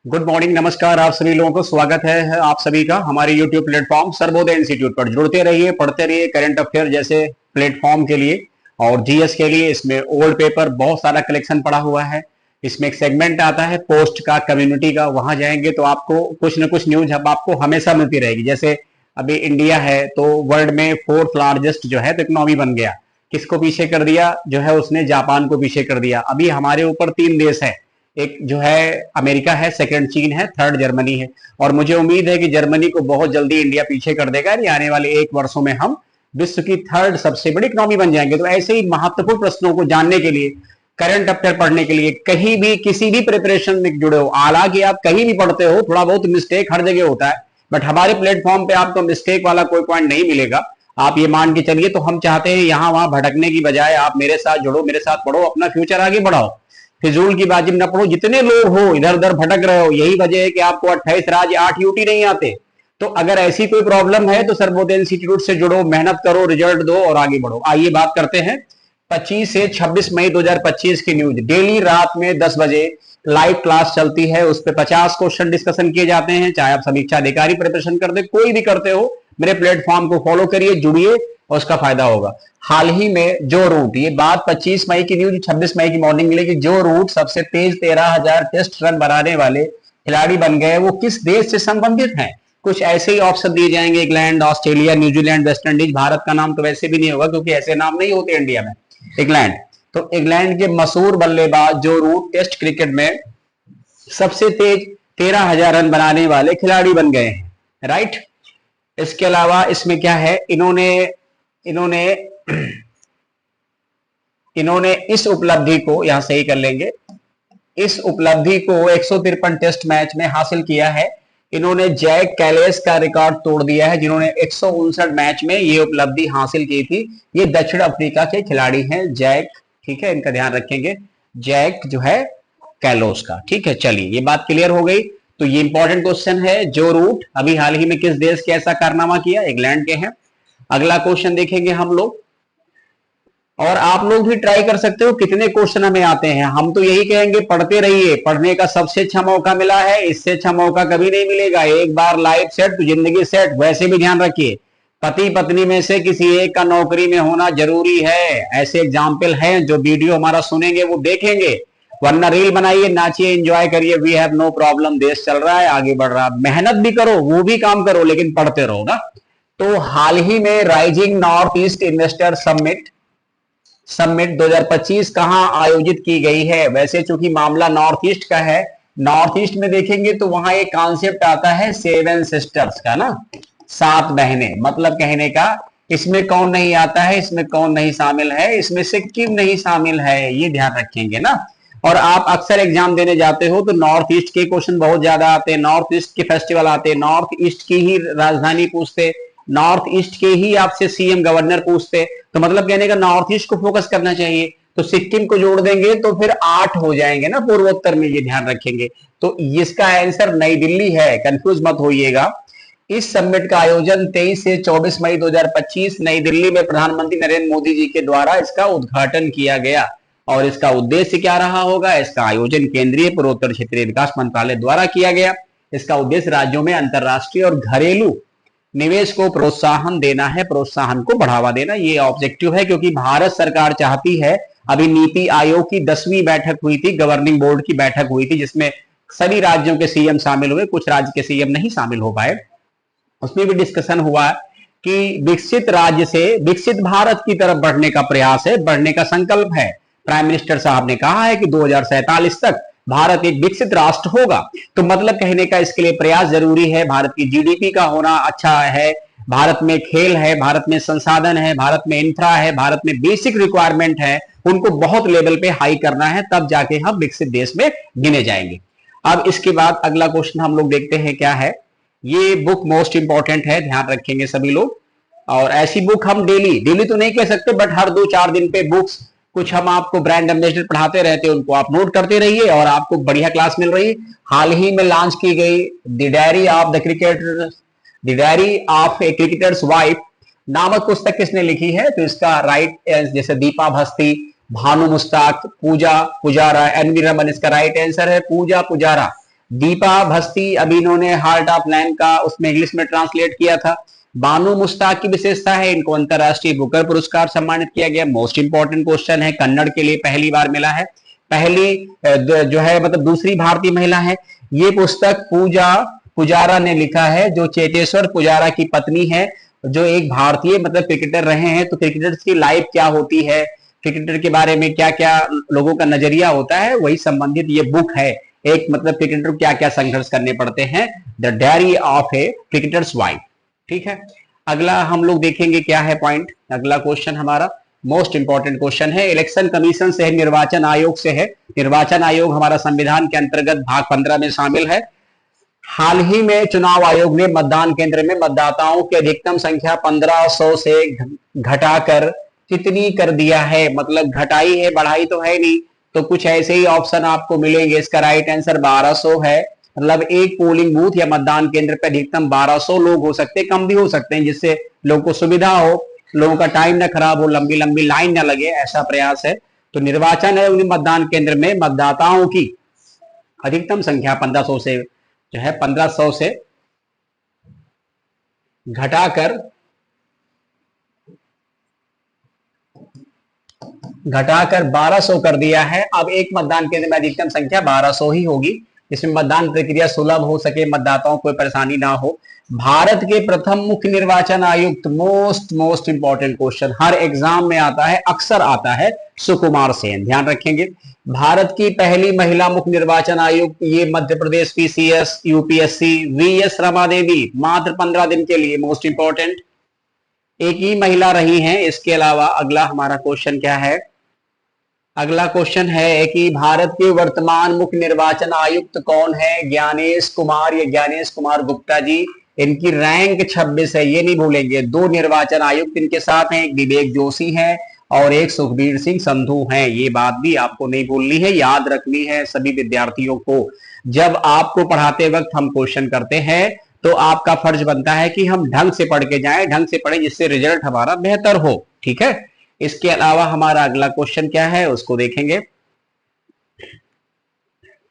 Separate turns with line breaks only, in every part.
Good morning, नमस्कार। आप सभी लोगों को स्वागत है आप सभी का हमारे यूट्यूब प्लेटफॉर्म सर्वोदय इंस्टीट्यूट पर। जुड़ते रहिए, पढ़ते रहिए करंट अफेयर जैसे प्लेटफॉर्म के लिए और जीएस के लिए। इसमें ओल्ड पेपर बहुत सारा कलेक्शन पड़ा हुआ है। इसमें एक सेगमेंट आता है पोस्ट का, कम्युनिटी का, वहां जाएंगे तो आपको कुछ न कुछ न्यूज अब आपको हमेशा मिलती रहेगी। जैसे अभी इंडिया है तो वर्ल्ड में फोर्थ लार्जेस्ट जो है तो इकोनॉमी बन गया। किसको पीछे कर दिया? जो है उसने जापान को पीछे कर दिया। अभी हमारे ऊपर तीन देश है, एक जो है अमेरिका है, सेकंड चीन है, थर्ड जर्मनी है। और मुझे उम्मीद है कि जर्मनी को बहुत जल्दी इंडिया पीछे कर देगा। आने वाले एक वर्षों में हम विश्व की थर्ड सबसे बड़ी इकोनॉमी बन जाएंगे। तो ऐसे ही महत्वपूर्ण प्रश्नों को जानने के लिए, करंट अफेयर पढ़ने के लिए, कहीं भी किसी भी प्रिपरेशन में जुड़े हो, हालांकि आप कहीं भी पढ़ते हो, थोड़ा बहुत मिस्टेक हर जगह होता है, बट हमारे प्लेटफॉर्म पे आपको मिस्टेक वाला कोई पॉइंट नहीं मिलेगा। आप ये मान के चलिए। तो हम चाहते हैं यहां वहां भटकने की बजाय आप मेरे साथ जुड़ो, मेरे साथ पढ़ो, अपना फ्यूचर आगे बढ़ाओ, फिजूल की बाजी न पढ़ो। जितने लोग हो इधर उधर भटक रहे हो, यही वजह है कि आपको 28 राज्य 8 यूटी नहीं आते। तो अगर ऐसी कोई प्रॉब्लम है तो सर्वोदय इंस्टीट्यूट से जुड़ो, मेहनत करो, रिजल्ट दो और आगे बढ़ो। आइए बात करते हैं 25 से 26 मई 2025 की न्यूज। डेली रात में 10 बजे लाइव क्लास चलती है, उस पर 50 क्वेश्चन डिस्कशन किए जाते हैं। चाहे आप समीक्षा अधिकारी प्रिपरेशन करते, कोई भी करते हो, मेरे प्लेटफॉर्म को फॉलो करिए, जुड़िए और उसका फायदा होगा। हाल ही में जो रूट, ये बात 25 मई की न्यूज 26 मई की मॉर्निंग मिलेगी, जो रूट सबसे तेज 13,000 टेस्ट रन बनाने वाले खिलाड़ी बन गए वो किस देश से संबंधित हैं? कुछ ऐसे ही ऑप्शन दिए जाएंगे, England, Australia, New Zealand, West Indies. Bharat का नाम तो वैसे भी नहीं होगा क्योंकि ऐसे नाम नहीं होते इंडिया में। इंग्लैंड, तो इंग्लैंड के मशहूर बल्लेबाज जो रूट टेस्ट क्रिकेट में सबसे तेज 13,000 रन बनाने वाले खिलाड़ी बन गए हैं, राइट। इसके अलावा इसमें क्या है, इन्होंने इन्होंने इन्होंने इस उपलब्धि को यहां सही कर लेंगे, इस उपलब्धि को 153 टेस्ट मैच में हासिल किया है। इन्होंने जैक कैलेस का रिकॉर्ड तोड़ दिया है, जिन्होंने 159 मैच में ये उपलब्धि हासिल की थी। ये दक्षिण अफ्रीका के खिलाड़ी हैं, जैक, ठीक है, इनका ध्यान रखेंगे, जैक जो है कैलोस का। ठीक है, चलिए ये बात क्लियर हो गई। तो ये इंपॉर्टेंट क्वेश्चन है, जो रूट अभी हाल ही में किस देश के ऐसा कारनामा किया? इंग्लैंड के हैं। अगला क्वेश्चन देखेंगे हम लोग, और आप लोग भी ट्राई कर सकते हो कितने क्वेश्चन हमें आते हैं। हम तो यही कहेंगे पढ़ते रहिए, पढ़ने का सबसे अच्छा मौका मिला है, इससे अच्छा मौका कभी नहीं मिलेगा। एक बार लाइफ सेट तो जिंदगी सेट। वैसे भी ध्यान रखिए, पति पत्नी में से किसी एक का नौकरी में होना जरूरी है। ऐसे एग्जाम्पल हैं, जो वीडियो हमारा सुनेंगे वो देखेंगे, वरना रील बनाइए, नाचिए, एंजॉय करिए, वी हैव नो प्रॉब्लम, देश चल रहा है, आगे बढ़ रहा है। मेहनत भी करो, वो भी काम करो, लेकिन पढ़ते रहो ना। तो हाल ही में rising north east investor summit 2025 कहां आयोजित की गई है? वैसे चूंकि मामला नॉर्थ ईस्ट का है, नॉर्थ ईस्ट में देखेंगे तो वहां एक कॉन्सेप्ट आता है सेवन सिस्टर्स का ना, 7 बहनें। मतलब कहने का, इसमें कौन नहीं आता है, इसमें कौन नहीं शामिल है, इसमें सिक्किम नहीं शामिल है, ये ध्यान रखेंगे ना। और आप अक्सर एग्जाम देने जाते हो तो नॉर्थ ईस्ट के क्वेश्चन बहुत ज्यादा आते हैं, नॉर्थ ईस्ट के फेस्टिवल आते हैं, नॉर्थ ईस्ट की ही राजधानी पूछते, नॉर्थ ईस्ट के ही आपसे सीएम गवर्नर पूछते। तो मतलब कहने का नॉर्थ ईस्ट को फोकस करना चाहिए। तो सिक्किम को जोड़ देंगे तो फिर 8 हो जाएंगे ना पूर्वोत्तर में, ये ध्यान रखेंगे। तो इसका आंसर नई दिल्ली है, कंफ्यूज मत होइएगा। इस समिट का आयोजन 23 से 24 मई 2025 नई दिल्ली में प्रधानमंत्री नरेंद्र मोदी जी के द्वारा इसका उद्घाटन किया गया। और इसका उद्देश्य क्या रहा होगा? इसका आयोजन केंद्रीय पूर्वोत्तर क्षेत्रीय विकास मंत्रालय द्वारा किया गया। इसका उद्देश्य राज्यों में अंतरराष्ट्रीय और घरेलू निवेश को प्रोत्साहन देना है, प्रोत्साहन को बढ़ावा देना, ये ऑब्जेक्टिव है। क्योंकि भारत सरकार चाहती है, अभी नीति आयोग की 10वीं बैठक हुई थी, गवर्निंग बोर्ड की बैठक हुई थी, जिसमें सभी राज्यों के सीएम शामिल हुए, कुछ राज्य के सीएम नहीं शामिल हो पाए। उसमें भी डिस्कशन हुआ कि विकसित राज्य से विकसित भारत की तरफ बढ़ने का प्रयास है, बढ़ने का संकल्प है। प्राइम मिनिस्टर साहब ने कहा है कि 2047 तक भारत एक विकसित राष्ट्र होगा। तो मतलब कहने का, इसके लिए प्रयास जरूरी है। भारत की जीडीपी का होना अच्छा है, भारत में खेल है, भारत में संसाधन है, भारत में इंफ्रा है, भारत में बेसिक रिक्वायरमेंट है, उनको बहुत लेवल पे हाई करना है, तब जाके हम विकसित देश में गिने जाएंगे। अब इसके बाद अगला क्वेश्चन हम लोग देखते हैं क्या है। ये बुक मोस्ट इंपॉर्टेंट है, ध्यान रखेंगे सभी लोग। और ऐसी बुक हम डेली डेली तो नहीं कह सकते, बट हर 2-4 दिन पे बुक्स कुछ हम आपको ब्रांड एम्बेसडर पढ़ाते रहते हैं, उनको आप नोट करते रहिए और आपको बढ़िया क्लास मिल रही है। हाल ही में लॉन्च की गई the diary of the cricketer, the diary of A cricketers wife नामक पुस्तक किसने लिखी है? तो इसका राइट, जैसे दीपा भस्ती, भानु मुस्ताक, पूजा पुजारा, एनवी रमन, इसका राइट आंसर है पूजा पुजारा। दीपा भस्ती, अभी इन्होंने हार्ट ऑफ लैंड का उसमें इंग्लिश में ट्रांसलेट किया था। बानू मुश्ताक की विशेषता है, इनको अंतरराष्ट्रीय बुकर पुरस्कार सम्मानित किया गया। मोस्ट इंपॉर्टेंट क्वेश्चन है, कन्नड़ के लिए पहली बार मिला है, पहली जो है मतलब दूसरी भारतीय महिला है। ये पुस्तक पूजा पुजारा ने लिखा है, जो चेतेश्वर पुजारा की पत्नी है, जो एक भारतीय मतलब क्रिकेटर रहे हैं। तो क्रिकेटर्स की लाइफ क्या होती है, क्रिकेटर के बारे में क्या क्या लोगों का नजरिया होता है, वही संबंधित ये बुक है। एक मतलब क्रिकेटर को क्या क्या संघर्ष करने पड़ते हैं, the diary of A cricketers wife. ठीक है, अगला हम लोग देखेंगे क्या है पॉइंट। अगला क्वेश्चन हमारा मोस्ट इंपॉर्टेंट क्वेश्चन है, इलेक्शन कमीशन से है, निर्वाचन आयोग से है। निर्वाचन आयोग हमारा संविधान के अंतर्गत भाग 15 में शामिल है। हाल ही में चुनाव आयोग ने मतदान केंद्र में मतदाताओं की अधिकतम संख्या 1500 से घटाकर कितनी कर दिया है, मतलब घटाई है, बढ़ाई तो है नहीं। तो कुछ ऐसे ही ऑप्शन आपको मिलेंगे। इसका राइट आंसर 1200 है। मतलब एक पोलिंग बूथ या मतदान केंद्र पर अधिकतम 1200 लोग हो सकते हैं, कम भी हो सकते हैं, जिससे लोगों को सुविधा हो, लोगों का टाइम ना खराब हो, लंबी लंबी लाइन ना लगे, ऐसा प्रयास है। तो निर्वाचन आयोग ने मतदान केंद्र में मतदाताओं की अधिकतम संख्या 1500 से जो है 1500 से घटाकर 1200 कर दिया है। अब एक मतदान केंद्र में अधिकतम संख्या 1200 ही होगी, इसमें मतदान प्रक्रिया सुलभ हो सके, मतदाताओं को परेशानी ना हो। भारत के प्रथम मुख्य निर्वाचन आयुक्त, मोस्ट इंपॉर्टेंट क्वेश्चन, हर एग्जाम में आता है, अक्सर आता है, सुकुमार सेन, ध्यान रखेंगे। भारत की पहली महिला मुख्य निर्वाचन आयुक्त, ये Madhya Pradesh PCS UPSC VS Rama Devi, मात्र 15 दिन के लिए, मोस्ट इंपॉर्टेंट, एक ही महिला रही हैं। इसके अलावा अगला हमारा क्वेश्चन क्या है, अगला क्वेश्चन है कि भारत के वर्तमान मुख्य निर्वाचन आयुक्त कौन है, ज्ञानेश कुमार या ज्ञानेश कुमार गुप्ता जी। इनकी रैंक 26 है, ये नहीं भूलेंगे। दो निर्वाचन आयुक्त इनके साथ हैं, एक विवेक जोशी है और एक सुखबीर सिंह संधू हैं। ये बात भी आपको नहीं भूलनी है, याद रखनी है सभी विद्यार्थियों को। जब आपको पढ़ाते वक्त हम क्वेश्चन करते हैं तो आपका फर्ज बनता है कि हम ढंग से पढ़ के जाएं, ढंग से पढ़ें, जिससे रिजल्ट हमारा बेहतर हो। ठीक है, इसके अलावा हमारा अगला क्वेश्चन क्या है उसको देखेंगे।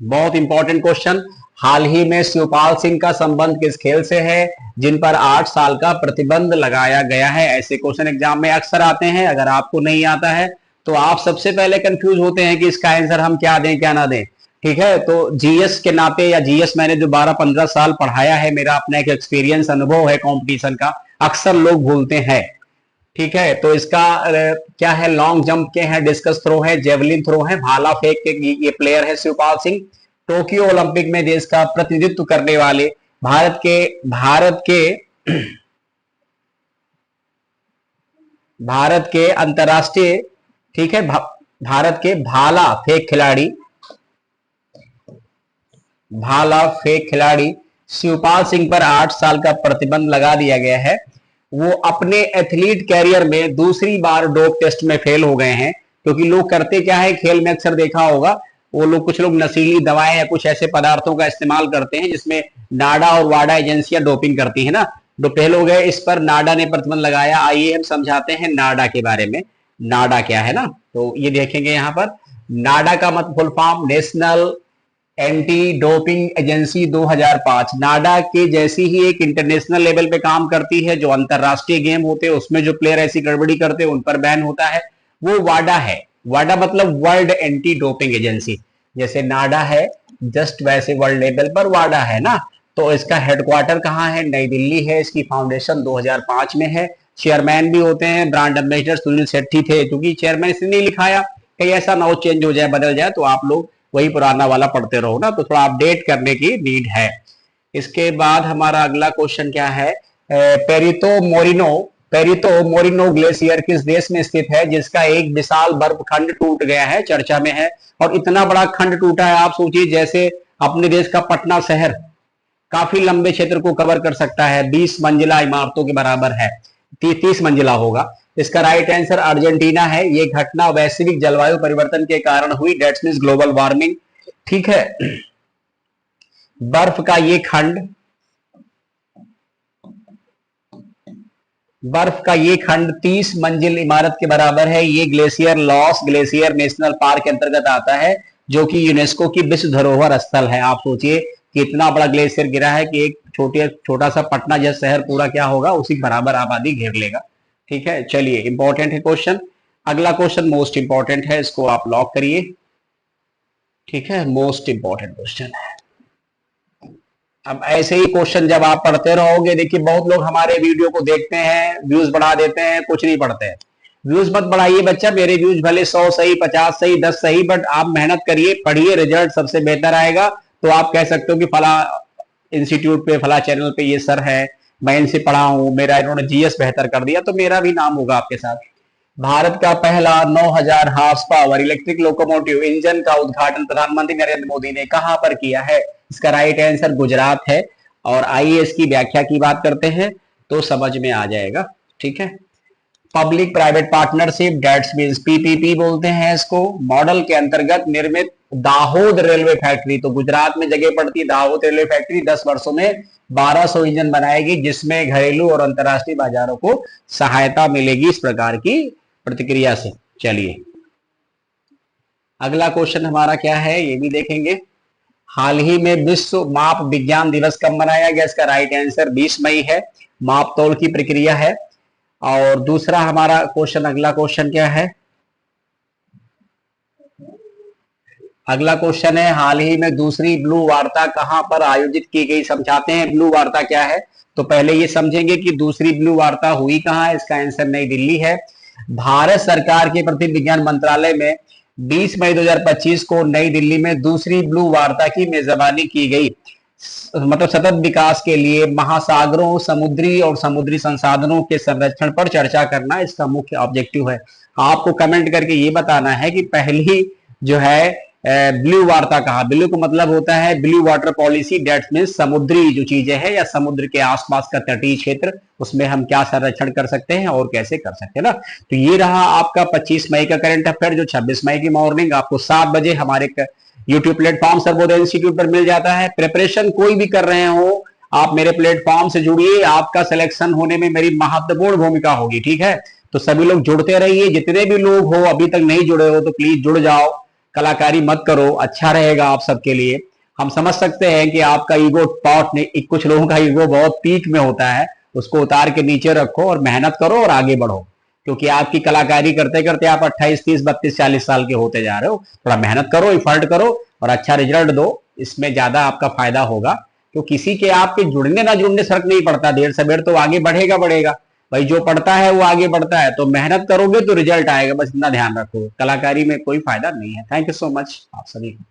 बहुत इंपॉर्टेंट क्वेश्चन, हाल ही में शिवपाल सिंह का संबंध किस खेल से है, जिन पर 8 साल का प्रतिबंध लगाया गया है। ऐसे क्वेश्चन एग्जाम में अक्सर आते हैं। अगर आपको नहीं आता है तो आप सबसे पहले कंफ्यूज होते हैं कि इसका आंसर हम क्या दें क्या ना दें। ठीक है, तो जीएस के नाते, या जीएस मैंने जो 12-15 साल पढ़ाया है, मेरा अपना एक एक्सपीरियंस अनुभव है कंपटीशन का, अक्सर लोग भूलते हैं। ठीक है, तो इसका क्या है, लॉन्ग जंप के हैं, डिस्कस थ्रो है, जेवलिन थ्रो है, भाला फेंक के ये प्लेयर है शिवपाल सिंह। टोक्यो ओलंपिक में देश का प्रतिनिधित्व करने वाले भारत के अंतरराष्ट्रीय, ठीक है, भारत के भाला फेंक खिलाड़ी शिवपाल सिंह पर 8 साल का प्रतिबंध लगा दिया गया है। वो अपने एथलीट कैरियर में दूसरी बार डोप टेस्ट में फेल हो गए हैं। क्योंकि लोग करते क्या है, खेल में अक्सर देखा होगा, वो लोग कुछ लोग नशीली दवाएं या कुछ ऐसे पदार्थों का इस्तेमाल करते हैं जिसमें नाडा और वाडा एजेंसियां डोपिंग करती है ना, तो फेल हो गए। इस पर नाडा ने प्रतिबंध लगाया। आइए हम समझाते हैं नाडा के बारे में। नाडा क्या है ना, तो ये देखेंगे यहाँ पर। नाडा का मतलब full form national anti doping agency 2005। नाडा के जैसी ही एक इंटरनेशनल लेवल पे काम करती है, जो अंतरराष्ट्रीय गेम होते हैं उसमें जो प्लेयर ऐसी गड़बड़ी करते हैं उन पर बैन होता है, वो वाडा है। वाडा मतलब वर्ल्ड एंटी डोपिंग एजेंसी, जैसे नाडा है जस्ट वैसे वर्ल्ड लेवल पर वाडा है ना। तो इसका हेडक्वार्टर कहाँ है, नई दिल्ली है। इसकी फाउंडेशन 2005 में है। चेयरमैन भी होते हैं, ब्रांड एम्बेसडर सुनील शेट्टी थे। क्योंकि चेयरमैन इसने नहीं लिखाया, कहीं ऐसा ना हो चेंज हो जाए, बदल जाए, तो आप लोग वही पुराना वाला पढ़ते रहो ना, तो थोड़ा अपडेट करने की नीड है। इसके बाद हमारा अगला क्वेश्चन क्या है, पेरितो मोरिनो ग्लेशियर किस देश में स्थित है, जिसका एक विशाल बर्फ खंड टूट गया है, चर्चा में है। और इतना बड़ा खंड टूटा है, आप सोचिए जैसे अपने देश का पटना शहर काफी लंबे क्षेत्र को कवर कर सकता है, 20 मंजिला इमारतों के बराबर है, 30 मंजिला होगा। इसका राइट आंसर अर्जेंटीना है। ये घटना वैश्विक जलवायु परिवर्तन के कारण हुई, डेट्स मींस ग्लोबल वार्मिंग। ठीक है, बर्फ का ये खंड 30 मंजिल इमारत के बराबर है। ये glacier loss glacier national park के अंतर्गत आता है, जो कि यूनेस्को की विश्व धरोहर स्थल है। आप सोचिए कि इतना बड़ा ग्लेशियर गिरा है कि एक छोटा सा पटना जैसा शहर पूरा क्या होगा, उसी बराबर आबादी घेर लेगा। ठीक है, चलिए इंपॉर्टेंट है क्वेश्चन। अगला क्वेश्चन मोस्ट इंपॉर्टेंट है, इसको आप लॉक करिए। ठीक है, मोस्ट इंपॉर्टेंट क्वेश्चन है। अब ऐसे ही क्वेश्चन जब आप पढ़ते रहोगे, देखिए बहुत लोग हमारे वीडियो को देखते हैं, व्यूज बढ़ा देते हैं, कुछ नहीं पढ़ते हैं। व्यूज मत बढ़ाइए बच्चा, मेरे व्यूज भले 100 सही, 50 सही, 10 सही, बट आप मेहनत करिए, पढ़िए, रिजल्ट सबसे बेहतर आएगा। तो आप कह सकते हो कि फला इंस्टीट्यूट पे, फला चैनल पे ये सर है, मैं इनसे पढ़ा हूं, मेरा इन्होंने जीएस बेहतर कर दिया, तो मेरा भी नाम होगा आपके साथ। भारत का पहला 9000 horse power electric locomotive engine का उद्घाटन प्रधानमंत्री नरेंद्र मोदी ने कहां पर किया है? इसका राइट आंसर गुजरात है। और आइए इसकी व्याख्या की बात करते हैं तो समझ में आ जाएगा। ठीक है, public private partnership, that's means PPP बोलते हैं इसको, मॉडल के अंतर्गत निर्मित दाहोद रेलवे फैक्ट्री, तो गुजरात में जगह पड़ती है दाहोद रेलवे फैक्ट्री, 10 वर्षों में 1200 इंजन बनाएगी, जिसमें घरेलू और अंतर्राष्ट्रीय बाजारों को सहायता मिलेगी इस प्रकार की प्रतिक्रिया से। चलिए अगला क्वेश्चन हमारा क्या है ये भी देखेंगे। हाल ही में विश्व माप विज्ञान दिवस कब मनाया गया? इसका राइट आंसर 20 मई है। माप तोल की प्रक्रिया है। और दूसरा हमारा क्वेश्चन, अगला क्वेश्चन क्या है? अगला क्वेश्चन है, हाल ही में दूसरी ब्लू वार्ता कहां पर आयोजित की गई? समझाते हैं ब्लू वार्ता क्या है। तो पहले ये समझेंगे कि दूसरी ब्लू वार्ता हुई कहां है। इसका आंसर नई दिल्ली है। भारत सरकार के प्रति विज्ञान मंत्रालय में 20 मई 2025 को नई दिल्ली में दूसरी ब्लू वार्ता की मेजबानी की गई। मतलब सतत विकास के लिए महासागरों, समुद्री और समुद्री संसाधनों के संरक्षण पर चर्चा करना इसका मुख्य ऑब्जेक्टिव है। आपको कमेंट करके ये बताना है कि पहली जो है ब्लू वार्ता कहा। ब्लू का मतलब होता है blue water policy, that means समुद्री जो चीजें हैं या समुद्र के आसपास का तटीय क्षेत्र, उसमें हम क्या संरक्षण कर सकते हैं और कैसे कर सकते हैं ना। तो ये रहा आपका 25 मई का करंट अफेयर, जो 26 मई की मॉर्निंग आपको 7 बजे हमारे यूट्यूब प्लेटफॉर्म सर्वोदय इंस्टीट्यूट पर मिल जाता है। प्रिपरेशन कोई भी कर रहे हो आप मेरे प्लेटफॉर्म से जुड़िए, आपका सिलेक्शन होने में मेरी महत्वपूर्ण भूमिका होगी। ठीक है, तो सभी लोग जुड़ते रहिए। जितने भी लोग हो अभी तक नहीं जुड़े हो तो प्लीज जुड़ जाओ, कलाकारी मत करो, अच्छा रहेगा आप सबके लिए। हम समझ सकते हैं कि आपका ईगो टॉट नहीं, कुछ लोगों का ईगो बहुत पीक में होता है, उसको उतार के नीचे रखो और मेहनत करो और आगे बढ़ो, क्योंकि आपकी कलाकारी करते करते आप 28, 30, 32, 40 साल के होते जा रहे हो। थोड़ा मेहनत करो, इफर्ट करो और अच्छा रिजल्ट दो, इसमें ज्यादा आपका फायदा होगा। तो किसी के आपके जुड़ने ना जुड़ने फर्क नहीं पड़ता, देर सवेर तो आगे बढ़ेगा भाई, जो पढ़ता है वो आगे बढ़ता है। तो मेहनत करोगे तो रिजल्ट आएगा, बस इतना ध्यान रखो, कलाकारी में कोई फायदा नहीं है। थैंक यू सो मच आप सभी को।